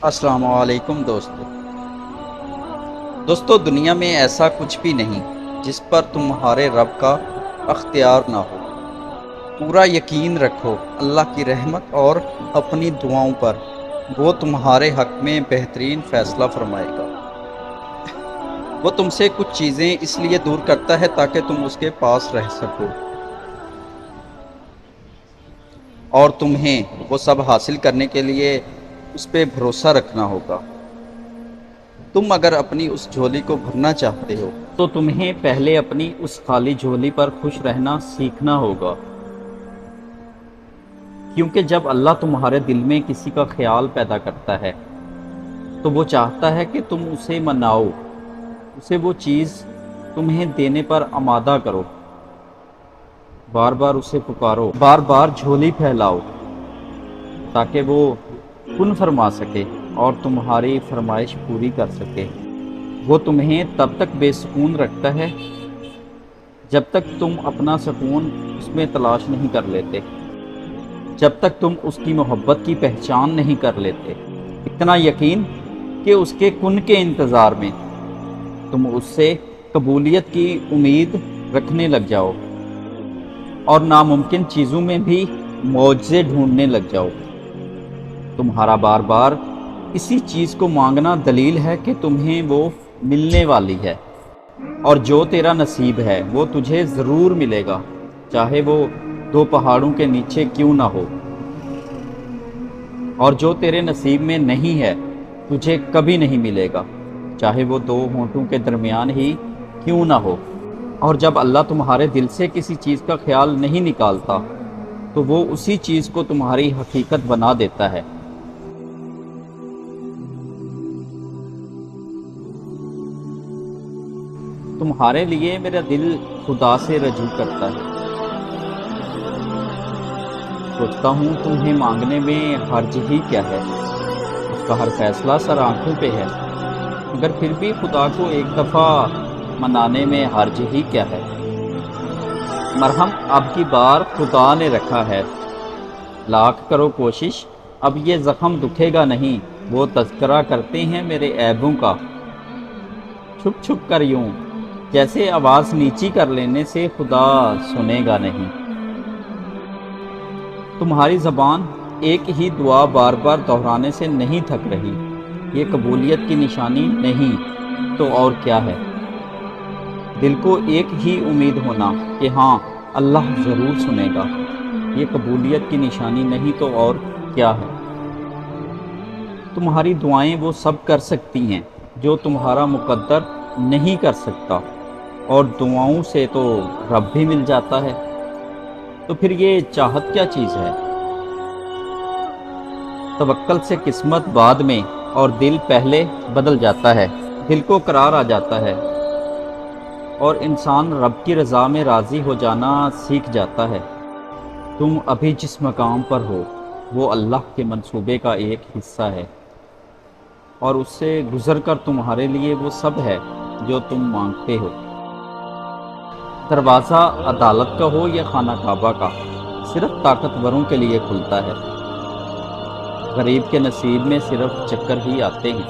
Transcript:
السلام علیکم دوستو دنیا میں ایسا کچھ بھی نہیں جس پر تمہارے رب کا اختیار نہ ہو۔ پورا یقین رکھو اللہ کی رحمت اور اپنی دعاؤں پر، وہ تمہارے حق میں بہترین فیصلہ فرمائے گا۔ وہ تم سے کچھ چیزیں اس لیے دور کرتا ہے تاکہ تم اس کے پاس رہ سکو، اور تمہیں وہ سب حاصل کرنے کے لیے اس پہ بھروسہ رکھنا ہوگا۔ تم اگر اپنی اس جھولی کو بھرنا چاہتے ہو تو تمہیں پہلے اپنی اس خالی جھولی پر خوش رہنا سیکھنا ہوگا، کیونکہ جب اللہ تمہارے دل میں کسی کا خیال پیدا کرتا ہے تو وہ چاہتا ہے کہ تم اسے مناؤ، اسے وہ چیز تمہیں دینے پر آمادہ کرو، بار بار اسے پکارو، بار بار جھولی پھیلاؤ تاکہ وہ کن فرما سکے اور تمہاری فرمائش پوری کر سکے۔ وہ تمہیں تب تک بے سکون رکھتا ہے جب تک تم اپنا سکون اس میں تلاش نہیں کر لیتے، جب تک تم اس کی محبت کی پہچان نہیں کر لیتے۔ اتنا یقین کہ اس کے کن کے انتظار میں تم اس سے قبولیت کی امید رکھنے لگ جاؤ اور ناممکن چیزوں میں بھی معجزے ڈھونڈنے لگ جاؤ۔ تمہارا بار بار اسی چیز کو مانگنا دلیل ہے کہ تمہیں وہ ملنے والی ہے، اور جو تیرا نصیب ہے وہ تجھے ضرور ملے گا، چاہے وہ دو پہاڑوں کے نیچے کیوں نہ ہو۔ اور جو تیرے نصیب میں نہیں ہے تجھے کبھی نہیں ملے گا، چاہے وہ دو ہونٹوں کے درمیان ہی کیوں نہ ہو۔ اور جب اللہ تمہارے دل سے کسی چیز کا خیال نہیں نکالتا تو وہ اسی چیز کو تمہاری حقیقت بنا دیتا ہے۔ تمہارے لیے میرا دل خدا سے رجوع کرتا ہے، سوچتا ہوں تمہیں مانگنے میں حرج ہی کیا ہے، اس کا ہر فیصلہ سر آنکھوں پہ ہے، مگر پھر بھی خدا کو ایک دفعہ منانے میں حرج ہی کیا ہے۔ مرہم اب کی بار خدا نے رکھا ہے، لاکھ کرو کوشش اب یہ زخم دکھے گا نہیں۔ وہ تذکرہ کرتے ہیں میرے عیبوں کا، چھپ چھپ کر یوں، جیسے آواز نیچی کر لینے سے خدا سنے گا نہیں۔ تمہاری زبان ایک ہی دعا بار بار دہرانے سے نہیں تھک رہی، یہ قبولیت کی نشانی نہیں تو اور کیا ہے؟ دل کو ایک ہی امید ہونا کہ ہاں اللہ ضرور سنے گا، یہ قبولیت کی نشانی نہیں تو اور کیا ہے؟ تمہاری دعائیں وہ سب کر سکتی ہیں جو تمہارا مقدر نہیں کر سکتا، اور دعاؤں سے تو رب بھی مل جاتا ہے، تو پھر یہ چاہت کیا چیز ہے؟ توکل سے قسمت بعد میں اور دل پہلے بدل جاتا ہے، دل کو قرار آ جاتا ہے اور انسان رب کی رضا میں راضی ہو جانا سیکھ جاتا ہے۔ تم ابھی جس مقام پر ہو وہ اللہ کے منصوبے کا ایک حصہ ہے، اور اس سے گزر کر تمہارے لیے وہ سب ہے جو تم مانگتے ہو۔ دروازہ عدالت کا ہو یا خانہ کعبہ کا، صرف طاقتوروں کے لیے کھلتا ہے، غریب کے نصیب میں صرف چکر ہی آتے ہیں۔